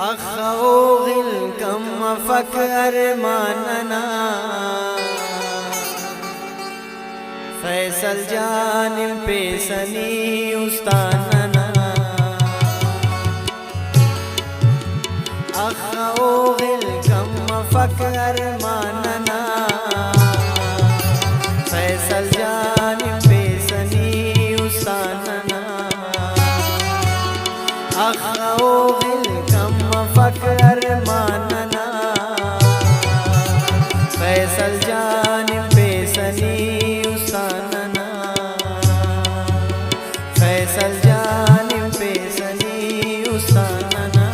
अखौगिल कम फकर मानना फैसल जानिम पे सनी उस्तानना अखौगिल कम फकर मानना फैसल जानिम पे सनी उस्तानना अखौगिल फकर मानना फैसल जानिम पे सनी उस्तानना फैसल जानिम पे सनी उस्तानना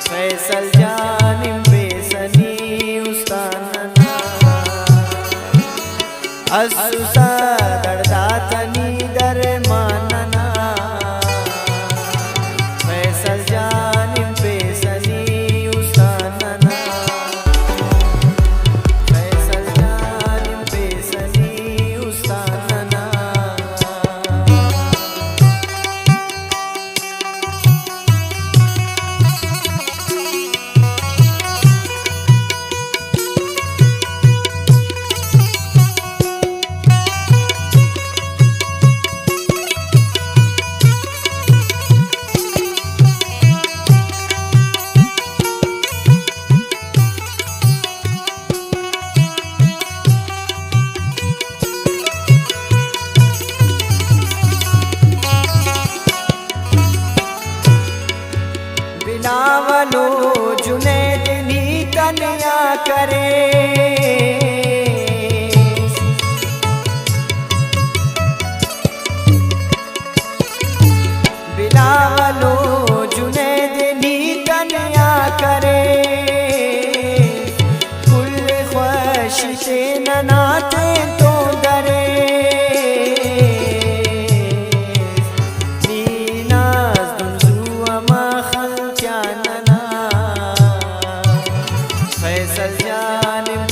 फैसल जानिम पे सनी उस्तानना असुसा दर्दा तनी दर मानना फैसल जानिम पे सनी उस्तानना फैसल जानिम पे सनी उस्तानना बिलावलो जुनैद नी कन्या करे बिलावलो जुनैद नी कन्या करे कुल ख्वाहिश से ननाते तो डरे फैसल जानिम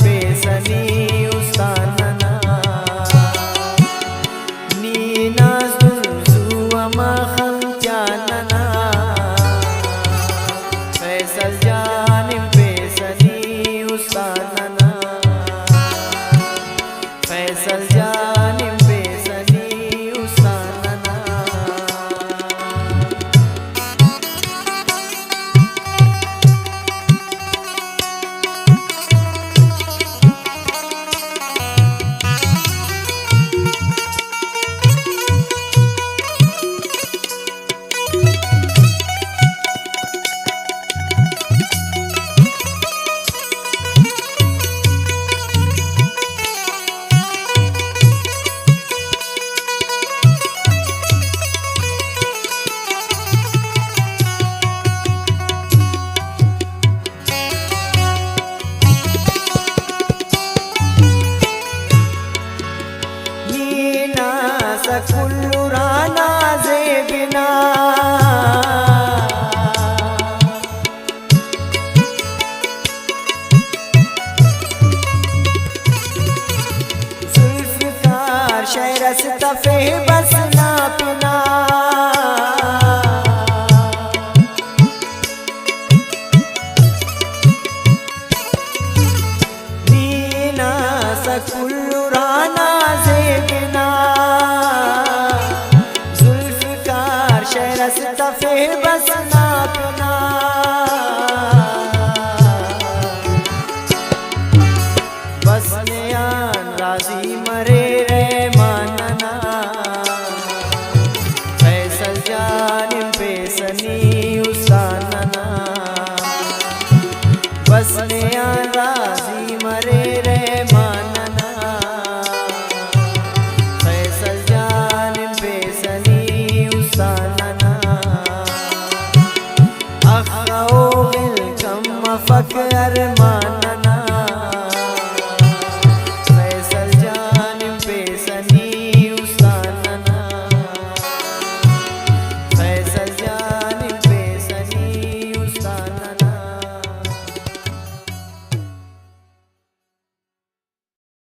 अरमानना